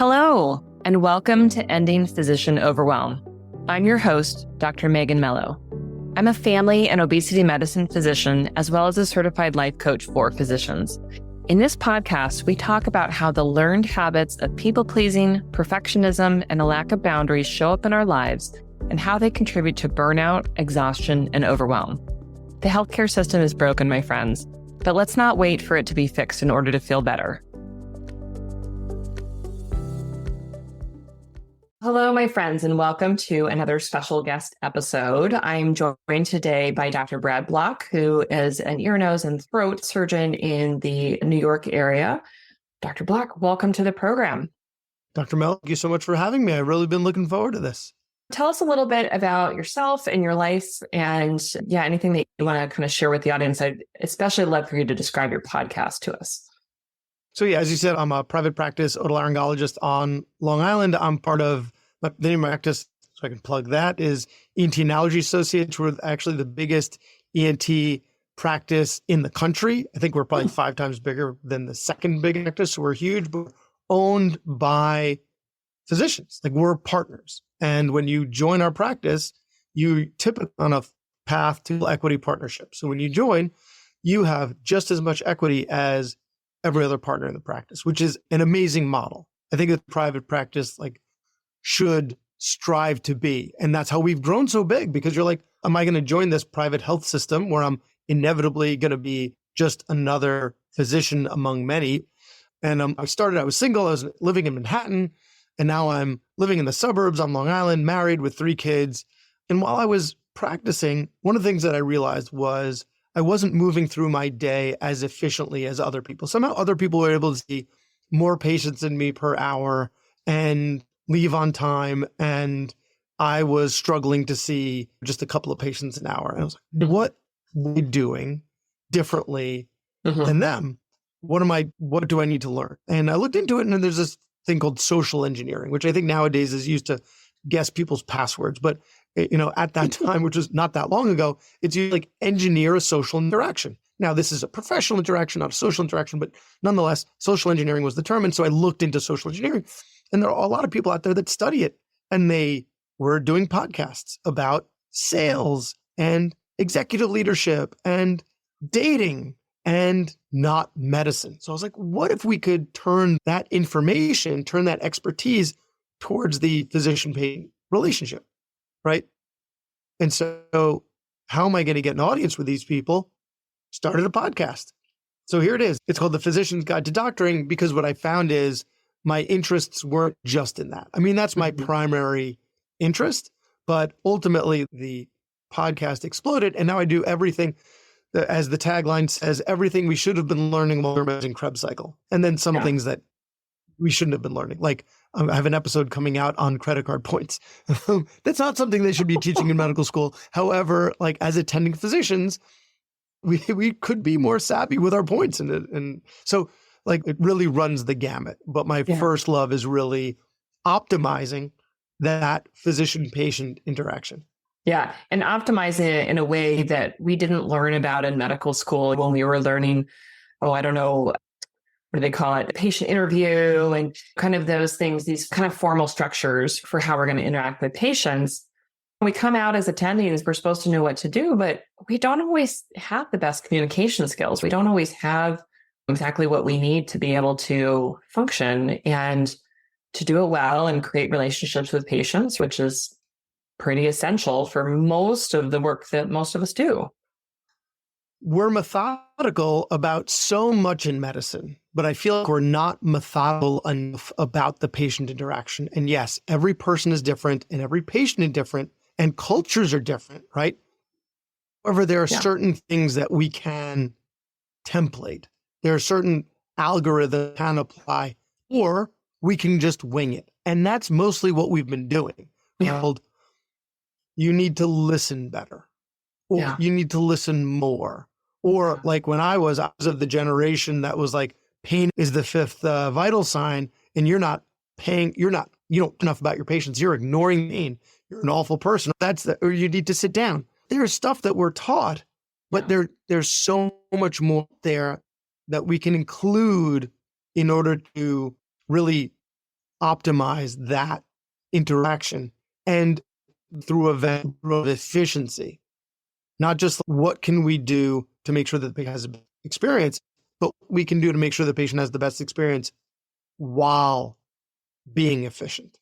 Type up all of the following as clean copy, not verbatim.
Hello, and welcome to Ending Physician Overwhelm. I'm your host, Dr. Megan Mello. I'm a family and obesity medicine physician, as well as a certified life coach for physicians. In this podcast, we talk about how the learned habits of people-pleasing, perfectionism, and a lack of boundaries show up in our lives and how they contribute to burnout, exhaustion, and overwhelm. The healthcare system is broken, my friends, but let's not wait for it to be fixed in order to feel better. Hello, my friends, and welcome to another special guest episode. I'm joined today by Dr. Brad Block, who is an ear, nose, and throat surgeon in the New York area. Dr. Block, welcome to the program. Dr. Mel, thank you so much for having me. I've really been looking forward to this. Tell us a little bit about yourself and your life and anything that you want to kind of share with the audience. I'd especially love for you to describe your podcast to us. So as you said, I'm a private practice otolaryngologist on Long Island. I'm part of the name of my practice, so I can plug that, is ENT and Allergy Associates. We're actually the biggest ENT practice in the country. I think we're probably 5 times bigger than the second biggest practice. So we're huge, but we're owned by physicians. Like, we're partners. And when you join our practice, you typically on a path to equity partnership. So when you join, you have just as much equity as every other partner in the practice, which is an amazing model. I think that private practice should strive to be. And that's how we've grown so big, because you're like, am I going to join this private health system where I'm inevitably going to be just another physician among many? And I was single, I was living in Manhattan, and now I'm living in the suburbs on Long Island, married with 3 kids. And while I was practicing, one of the things that I realized was I wasn't moving through my day as efficiently as other people. Somehow other people were able to see more patients than me per hour and leave on time. And I was struggling to see just a couple of patients an hour. And I was like, what am I doing differently than them? What do I need to learn? And I looked into it, and there's this thing called social engineering, which I think nowadays is used to guess people's passwords. But at that time, which was not that long ago, it's used like engineer a social interaction. Now, this is a professional interaction, not a social interaction, but nonetheless, social engineering was the term. And so I looked into social engineering, and there are a lot of people out there that study it, and they were doing podcasts about sales and executive leadership and dating and not medicine. So I was like, what if we could turn that information, turn that expertise towards the physician-patient relationship? Right? And so how am I going to get an audience with these people? Started a podcast. So here it is. It's called The Physician's Guide to Doctoring, because what I found is my interests weren't just in that. I mean, that's my primary interest, but ultimately the podcast exploded, and now I do everything, as the tagline says, everything we should have been learning while we were in Kreb cycle. And then some things that we shouldn't have been learning. Like, I have an episode coming out on credit card points. That's not something they should be teaching in medical school. However, as attending physicians, we could be more savvy with our points. And so it really runs the gamut. But my first love is really optimizing that physician-patient interaction. Yeah, and optimizing it in a way that we didn't learn about in medical school when we were learning, I don't know, what do they call it? Patient interview and kind of those things, these kind of formal structures for how we're going to interact with patients. When we come out as attendees, we're supposed to know what to do, but we don't always have the best communication skills. We don't always have exactly what we need to be able to function and to do it well and create relationships with patients, which is pretty essential for most of the work that most of us do. We're methodical about so much in medicine, but I feel like we're not methodical enough about the patient interaction. And yes, every person is different and every patient is different and cultures are different, right? However, there are certain things that we can template. There are certain algorithms can apply, or we can just wing it. And that's mostly what we've been doing. Called, you need to listen better, or you need to listen more. Or when I was of the generation that was like, pain is the 5th vital sign, and you don't know enough about your patients. You're ignoring pain. You're an awful person. Or you need to sit down. There's stuff that we're taught, but there's so much more there that we can include in order to really optimize that interaction and through a value of efficiency, not just what can we do to make sure that the patient has a best experience, but what we can do to make sure the patient has the best experience while being efficient.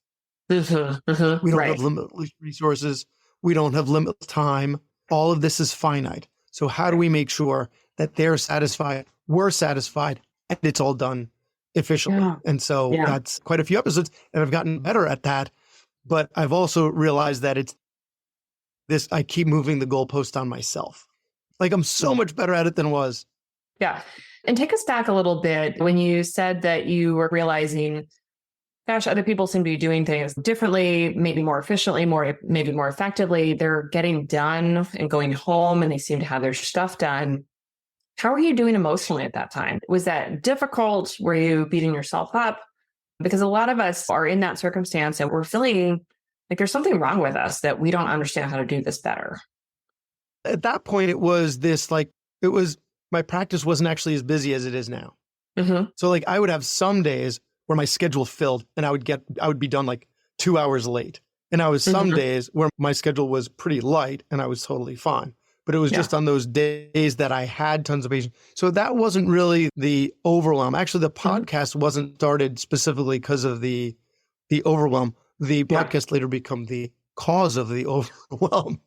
We don't Right. have limitless resources. We don't have limitless time. All of this is finite. So how do we make sure that they're satisfied, we're satisfied, and it's all done efficiently? Yeah. And so Yeah. that's quite a few episodes, and I've gotten better at that. But I've also realized that it's this, I keep moving the goalpost on myself. Like I'm so much better at it than was. Yeah. And take us back a little bit when you said that you were realizing, gosh, other people seem to be doing things differently, maybe more efficiently, maybe more effectively. They're getting done and going home and they seem to have their stuff done. How were you doing emotionally at that time? Was that difficult? Were you beating yourself up? Because a lot of us are in that circumstance and we're feeling like there's something wrong with us that we don't understand how to do this better. At that point, it was this like, it was, my practice wasn't actually as busy as it is now. Mm-hmm. So like I would have some days where my schedule filled and I would be done like 2 hours late. And I was some days where my schedule was pretty light and I was totally fine. But it was just on those days that I had tons of patients. So that wasn't really the overwhelm. Actually, the podcast wasn't started specifically because of the overwhelm. The podcast later became the cause of the overwhelm.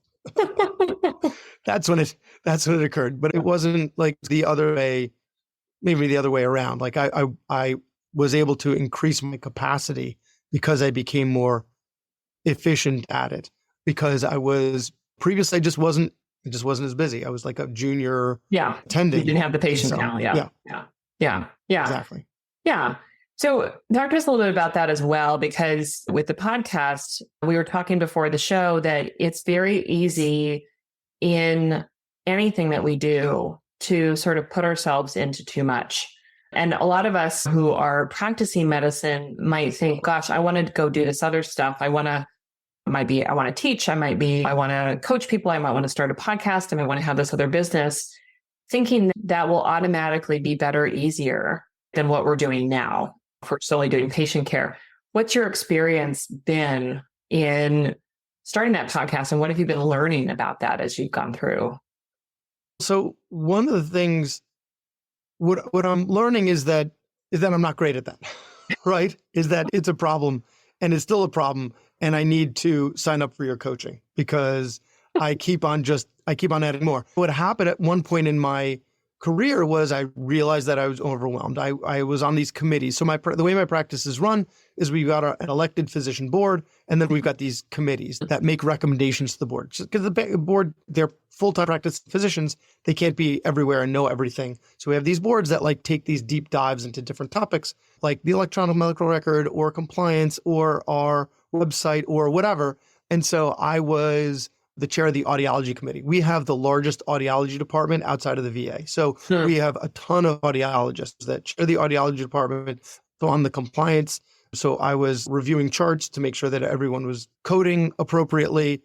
That's when it occurred. But it wasn't like the other way, maybe the other way around. Like I was able to increase my capacity because I became more efficient at it, because I was previously I just wasn't as busy. I was like a junior attending. You didn't have the patient count. Yeah. Exactly. Yeah. So talk to us a little bit about that as well, because with the podcast, we were talking before the show that it's very easy in anything that we do to sort of put ourselves into too much. And a lot of us who are practicing medicine might think, gosh, I want to go do this other stuff. I want to teach. I want to coach people. I might want to start a podcast. I might want to have this other business, thinking that will automatically be better, easier than what we're doing now for solely doing patient care. What's your experience been in starting that podcast? And what have you been learning about that as you've gone through? So one of the things, what I'm learning is that I'm not great at that, right? Is that it's a problem and it's still a problem. And I need to sign up for your coaching because I keep on adding more. What happened at one point in my career was I realized that I was overwhelmed. I was on these committees. So the way my practice is run is we've got an elected physician board, and then we've got these committees that make recommendations to the board. Because the board, they're full-time practice physicians, they can't be everywhere and know everything. So we have these boards that like take these deep dives into different topics, like the electronic medical record or compliance or our website or whatever. And so I was the chair of the audiology committee. We have the largest audiology department outside of the VA. So we have a ton of audiologists that chair the audiology department. So on the compliance, so I was reviewing charts to make sure that everyone was coding appropriately.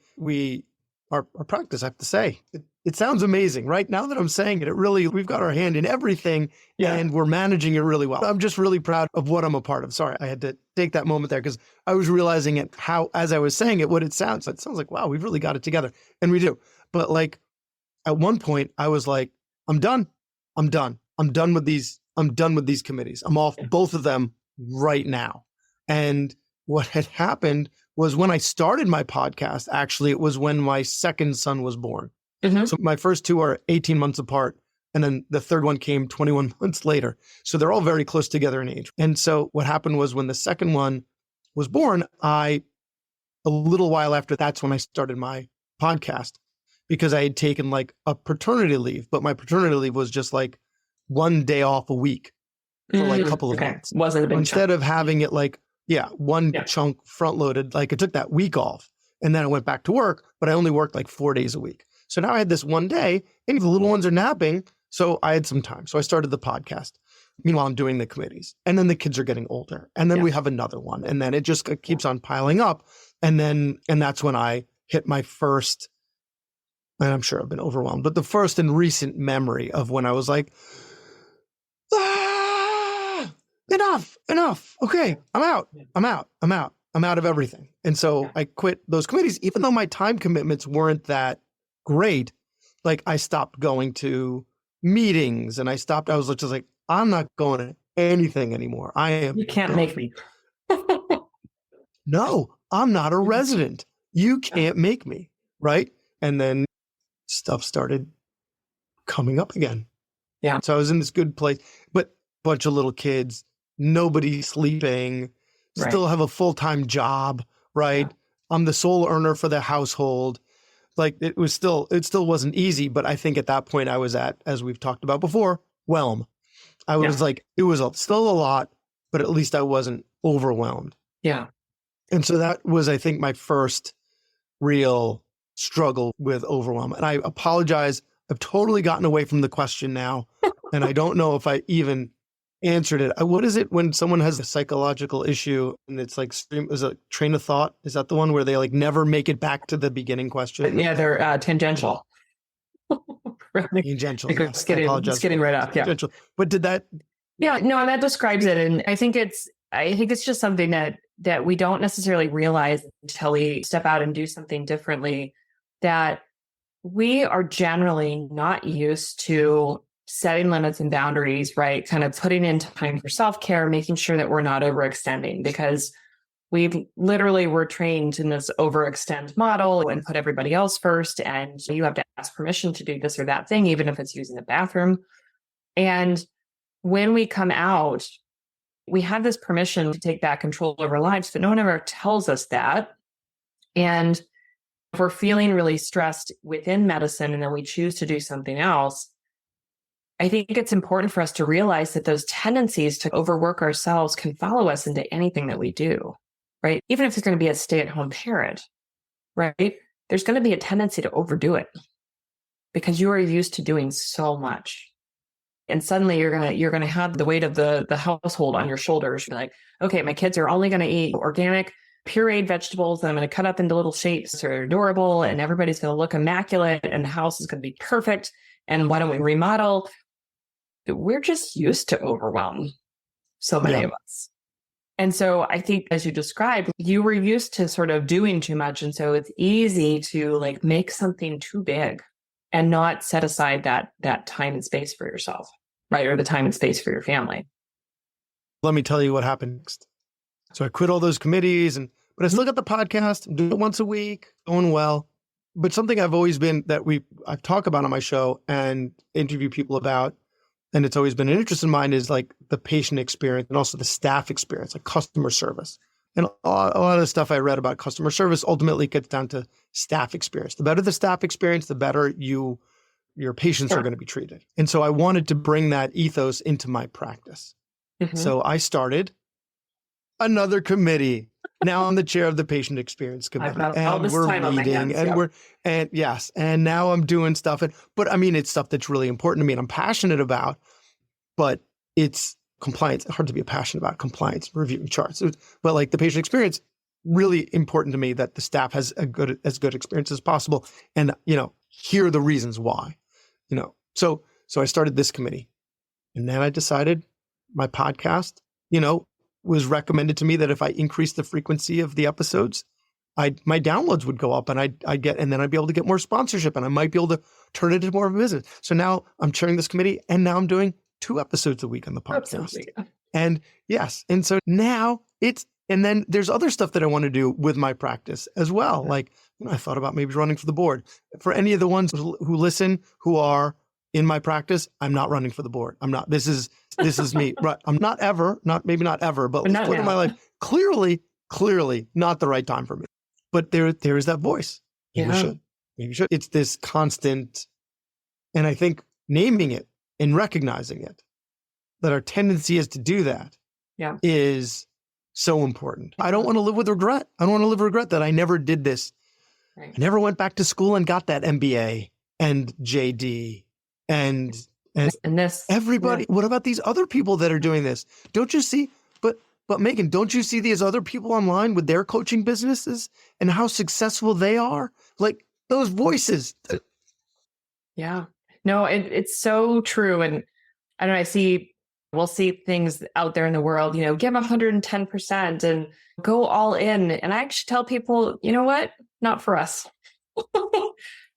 Our practice, I have to say, it sounds amazing, right? Now that I'm saying it, we've got our hand in everything and we're managing it really well. I'm just really proud of what I'm a part of. Sorry, I had to take that moment there because I was realizing it, how, as I was saying it, what it sounds like, wow, we've really got it together. And we do. But like at one point I was like, I'm done with these committees. I'm off both of them right now. And what had happened was when I started my podcast, actually, it was when my second son was born. So my first two are 18 months apart. And then the third one came 21 months later. So they're all very close together in age. And so what happened was when the second one was born, a little while after, that's when I started my podcast, because I had taken like a paternity leave, but my paternity leave was just like one day off a week for like a couple of months. Wasn't a big Instead of having it like, one chunk front loaded, like I took that week off and then I went back to work, but I only worked like 4 days a week. So now I had this one day and the little ones are napping. So I had some time. So I started the podcast. Meanwhile, I'm doing the committees, and then the kids are getting older, and then we have another one, and then it just keeps on piling up. And that's when I hit my first, and I'm sure I've been overwhelmed, but the first and recent memory of when I was like, enough. Okay, I'm out. I'm out of everything. And so I quit those committees, even though my time commitments weren't that great. Like I stopped going to meetings and I was just like, I'm not going to anything anymore. You can't make me. No, I'm not a resident. You can't make me. Right. And then stuff started coming up again. Yeah. So I was in this good place, but bunch of little kids, nobody sleeping, still have a full-time job, right? Yeah. I'm the sole earner for the household. Like it still wasn't easy, but I think at that point I was at, as we've talked about before, whelm. I was like, it was still a lot, but at least I wasn't overwhelmed. Yeah. And so that was, I think, my first real struggle with overwhelm. And I apologize. I've totally gotten away from the question now. And I don't know if I even answered it. What is it when someone has a psychological issue and it's like, is a train of thought? Is that the one where they like never make it back to the beginning question? Yeah, they're tangential. Tangential. Yes. Just getting right up. Yeah. Tangential. But did that? Yeah, no, that describes it. And I think it's just something that we don't necessarily realize until we step out and do something differently, that we are generally not used to setting limits and boundaries, right? Kind of putting in time for self-care, making sure that we're not overextending, because we're trained in this overextend model and put everybody else first. And you have to ask permission to do this or that thing, even if it's using the bathroom. And when we come out, we have this permission to take back control of our lives, but no one ever tells us that. And if we're feeling really stressed within medicine and then we choose to do something else, I think it's important for us to realize that those tendencies to overwork ourselves can follow us into anything that we do, right? Even if it's going to be a stay-at-home parent, right? There's going to be a tendency to overdo it because you are used to doing so much. And suddenly you're going to have the weight of the household on your shoulders. You're like, okay, my kids are only going to eat organic, pureed vegetables that I'm going to cut up into little shapes that are adorable, and everybody's going to look immaculate, and the house is going to be perfect. And why don't we remodel? We're just used to overwhelm, so many of us. And so I think, as you described, you were used to sort of doing too much. And so it's easy to like make something too big and not set aside that time and space for yourself, right? Or the time and space for your family. Let me tell you what happened next. So I quit all those committees, but I still got the podcast, do it once a week, going well. But something I've always been I talk about on my show and interview people about, and it's always been an interest in mine, is like the patient experience and also the staff experience, like customer service. And a lot of the stuff I read about customer service ultimately gets down to staff experience. The better the staff experience, the better your patients are going to be treated. And so I wanted to bring that ethos into my practice. Mm-hmm. So I started another committee. Now I'm the chair of the patient experience committee, and we're meeting, and now I'm doing stuff. But I mean, it's stuff that's really important to me and I'm passionate about, but it's compliance. It's hard to be passionate about compliance, reviewing charts, but like the patient experience, really important to me that the staff has as good experience as possible. And, here are the reasons why, so I started this committee, and then I decided my podcast, was recommended to me that if I increased the frequency of the episodes, my downloads would go up, and and then I'd be able to get more sponsorship, and I might be able to turn it into more of a business. So now I'm chairing this committee, and now I'm doing 2 episodes a week on the podcast. Absolutely. And yes. And so now and then there's other stuff that I want to do with my practice as well. Yeah. Like, I thought about maybe running for the board. For any of the ones who listen, who are in my practice, I'm not running for the board. I'm not, this is me, right? I'm not ever, maybe not ever, but this point in my life, clearly not the right time for me. But there is that voice. Maybe you should. It's this constant, and I think naming it and recognizing it, that our tendency is to do that is so important. I don't want to live with regret. I don't want to live with regret that I never did this. Right. I never went back to school and got that MBA and JD and this. Everybody. Yeah. What about these other people that are doing this? Don't you see? But Megan, don't you see these other people online with their coaching businesses and how successful they are? Like those voices. Yeah. No, it's so true. And I don't know, I see We'll see things out there in the world, give 110% and go all in. And I actually tell people, you know what? Not for us.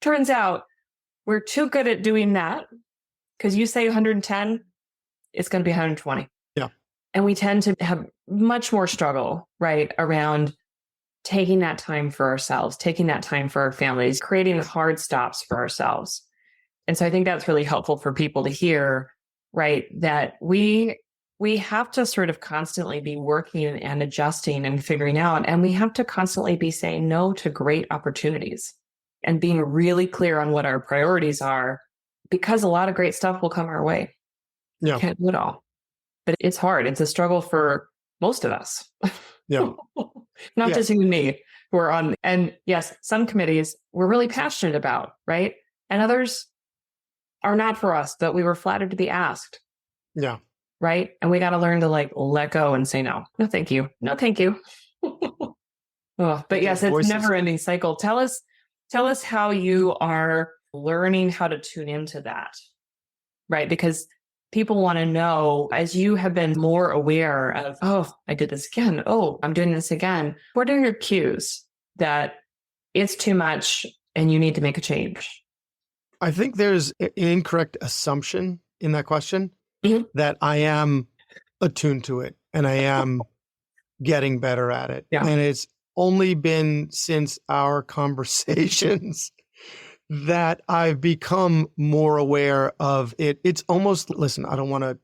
Turns out we're too good at doing that, because you say 110, it's going to be 120. Yeah. And we tend to have much more struggle, right, around taking that time for ourselves, taking that time for our families, creating hard stops for ourselves. And so I think that's really helpful for people to hear, right, that we have to sort of constantly be working and adjusting and figuring out, and we have to constantly be saying no to great opportunities and being really clear on what our priorities are, because a lot of great stuff will come our way. Yeah. Can't do it all. But it's hard. It's a struggle for most of us. Yeah. Not just you and me who are on. And yes, some committees we're really passionate about, right? And others are not for us, but we were flattered to be asked. Yeah. Right. And we got to learn to let go and say no. No, thank you. No, thank you. But yes, it's a never ending cycle. Tell us how you are learning how to tune into that. Right. Because people want to know, as you have been more aware of, oh, I did this again. Oh, I'm doing this again. What are your cues that it's too much and you need to make a change? I think there's an incorrect assumption in that question that I am attuned to it and I am getting better at it. Yeah. And it's only been since our conversations that I've become more aware of it. It's almost, listen, I don't want to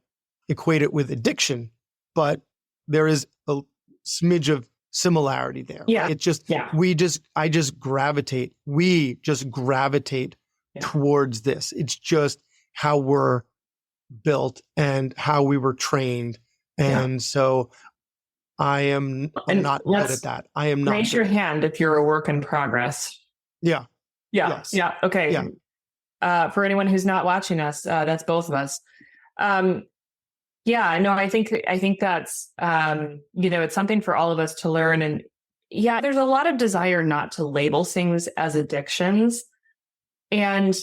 equate it with addiction, but there is a smidge of similarity there. Yeah. It just, we just gravitate towards this. It's just how we're built and how we were trained. And so I'm not good at that. I am not. Raise your hand if you're a work in progress. Yeah. Yeah. Yes. Yeah. Okay. Yeah. For anyone who's not watching us, that's both of us. Yeah, no, I think that's, it's something for all of us to learn. And yeah, there's a lot of desire not to label things as addictions. And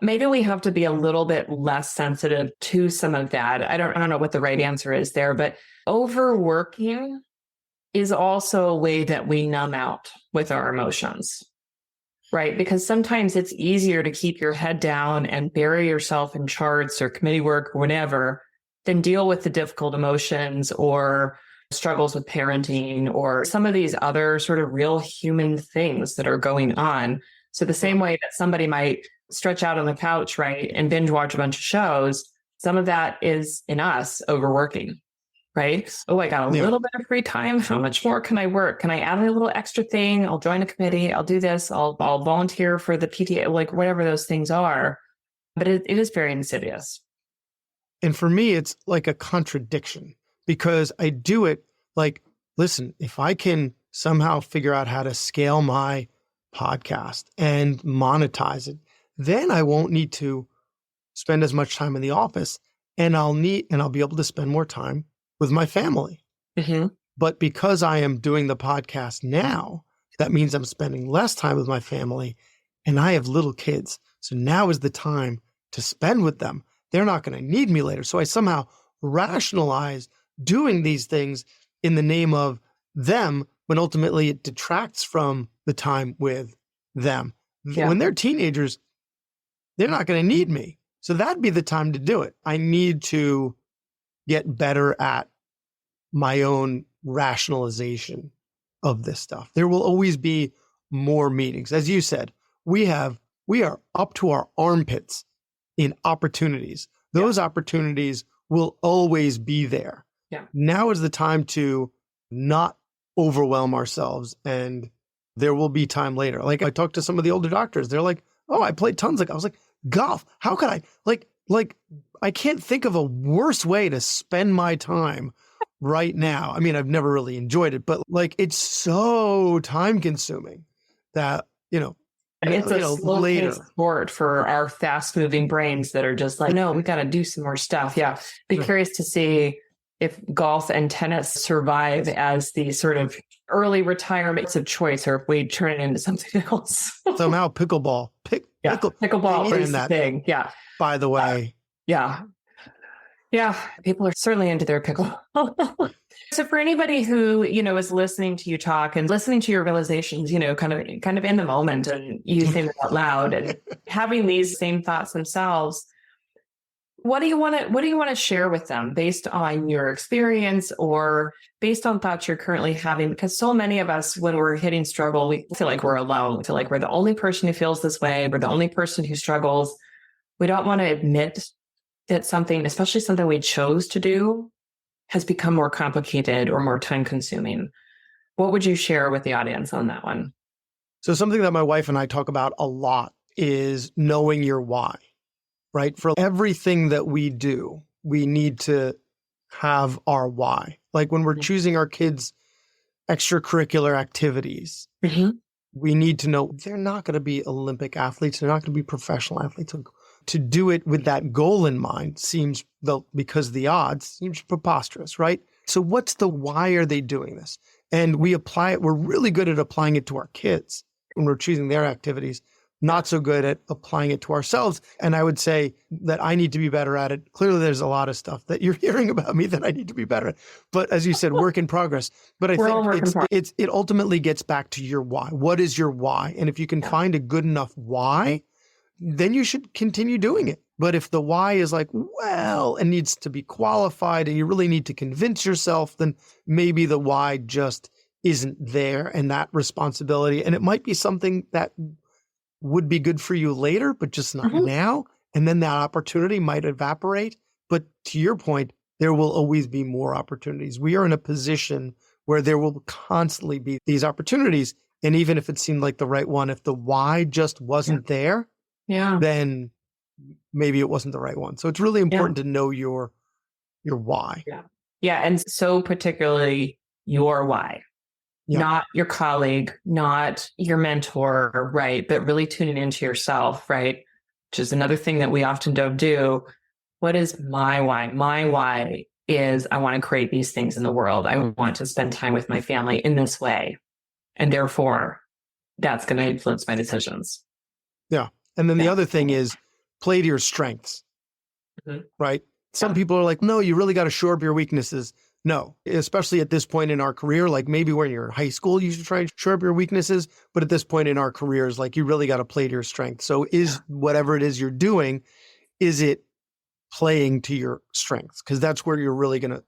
maybe we have to be a little bit less sensitive to some of that. I don't know what the right answer is there, but overworking is also a way that we numb out with our emotions. Right. Because sometimes it's easier to keep your head down and bury yourself in charts or committee work or whatever than deal with the difficult emotions or struggles with parenting or some of these other sort of real human things that are going on. So the same way that somebody might stretch out on the couch, right, and binge watch a bunch of shows, some of that is in us overworking. Right? Oh, I got a little bit of free time. How much more can I work? Can I add a little extra thing? I'll join a committee. I'll do this. I'll volunteer for the PTA, like whatever those things are. But it is very insidious. And for me, it's like a contradiction because I do it like, listen, if I can somehow figure out how to scale my podcast and monetize it, then I won't need to spend as much time in the office and I'll be able to spend more time with my family. Mm-hmm. But because I am doing the podcast now, that means I'm spending less time with my family and I have little kids. So now is the time to spend with them. They're not going to need me later. So I somehow rationalize doing these things in the name of them when ultimately it detracts from the time with them. Yeah. When they're teenagers, they're not going to need me. So that'd be the time to do it. I need to get better at my own rationalization of this stuff. There will always be more meetings. As you said, we are up to our armpits in opportunities. Those opportunities will always be there. Yeah. Now is the time to not overwhelm ourselves, and there will be time later. Like I talked to some of the older doctors. They're like, oh, I played tons. I was like, golf. How could I like I can't think of a worse way to spend my time right now. I mean, I've never really enjoyed it, but like it's so time consuming that, it's a slow-paced sport for our fast-moving brains that are just like, no, we got to do some more stuff. Yeah. Be curious to see if golf and tennis survive as the sort of early retirements of choice, or if we turn it into something else. Somehow pickleball. Pickleball is the thing. Yeah. By the way. Yeah. Yeah, people are certainly into their pickle. So for anybody who, is listening to you talk and listening to your realizations, kind of in the moment and you say them out loud and having these same thoughts themselves, what do you want to share with them based on your experience or based on thoughts you're currently having? Because so many of us, when we're hitting struggle, we feel like we're alone. We feel like we're the only person who feels this way. We're the only person who struggles. We don't want to admit that something, especially something we chose to do, has become more complicated or more time consuming. What would you share with the audience on that one? So something that my wife and I talk about a lot is knowing your why, right? For everything that we do, we need to have our why. Like when we're choosing our kids' extracurricular activities, we need to know they're not going to be Olympic athletes. They're not going to be professional athletes. To do it with that goal in mind seems, because the odds, seems preposterous, right? So what's the why are they doing this? And we apply it. We're really good at applying it to our kids when we're choosing their activities, not so good at applying it to ourselves. And I would say that I need to be better at it. Clearly, there's a lot of stuff that you're hearing about me that I need to be better at. But as you said, work in progress. But I think it ultimately gets back to your why. What is your why? And if you can find a good enough why, then you should continue doing it. But if the why is like, well, it needs to be qualified and you really need to convince yourself, then maybe the why just isn't there and that responsibility. And it might be something that would be good for you later, but just not now. And then that opportunity might evaporate. But to your point, there will always be more opportunities. We are in a position where there will constantly be these opportunities. And even if it seemed like the right one, if the why just wasn't there, then maybe it wasn't the right one. So it's really important to know your why. Yeah. And so particularly your why, not your colleague, not your mentor, right? But really tuning into yourself, right? Which is another thing that we often don't do. What is my why? My why is I want to create these things in the world. I want to spend time with my family in this way. And therefore, that's going to influence my decisions. Yeah. And then the other thing is play to your strengths, right? Some people are like, no, you really got to shore up your weaknesses. No, especially at this point in our career, like maybe when you're in high school, you should try to shore up your weaknesses. But at this point in our careers, like you really got to play to your strengths. So is whatever it is you're doing, is it playing to your strengths? Because that's where you're really going to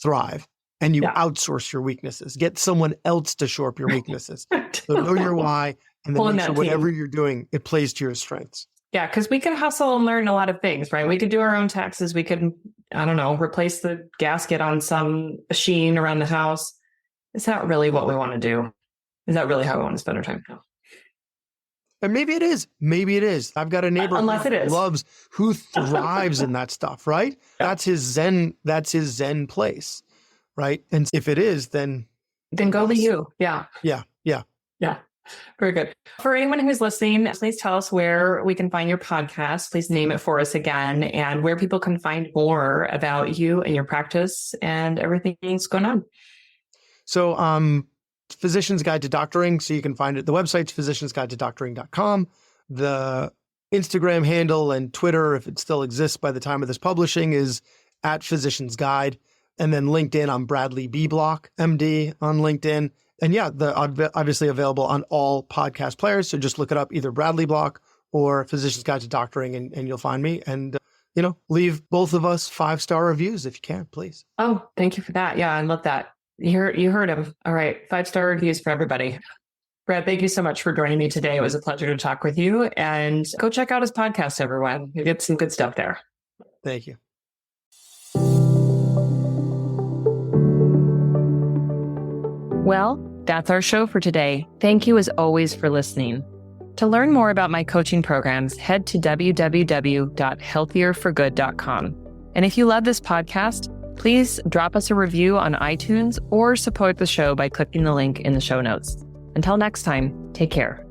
thrive. And you outsource your weaknesses. Get someone else to shore up your weaknesses. So know your why. And then make sure whatever you're doing, it plays to your strengths. Yeah, because we can hustle and learn a lot of things, right? We could do our own taxes. We could, replace the gasket on some machine around the house. Is that really what we want to do? Is that really how we want to spend our time? No. And maybe it is. Maybe it is. I've got a neighbor who thrives in that stuff, right? Yeah. That's his Zen place, right? And if it is, then go be you. Yeah. Yeah. Very good. For anyone who's listening, please tell us where we can find your podcast. Please name it for us again and where people can find more about you and your practice and everything that's going on. So, Physician's Guide to Doctoring. So you can find it. The website's physiciansguidetodoctoring.com. The Instagram handle and Twitter, if it still exists by the time of this publishing, is @Physician's Guide. And then LinkedIn, I'm Bradley B. Block, MD on LinkedIn. And obviously available on all podcast players. So just look it up, either Bradley Block or Physician's Guide to Doctoring, and you'll find me. And, leave both of us 5-star reviews if you can, please. Oh, thank you for that. Yeah, I love that. You heard him. All right. 5-star reviews for everybody. Brad, thank you so much for joining me today. It was a pleasure to talk with you. And go check out his podcast, everyone. You get some good stuff there. Thank you. Well, that's our show for today. Thank you as always for listening. To learn more about my coaching programs, head to www.healthierforgood.com. And if you love this podcast, please drop us a review on iTunes or support the show by clicking the link in the show notes. Until next time, take care.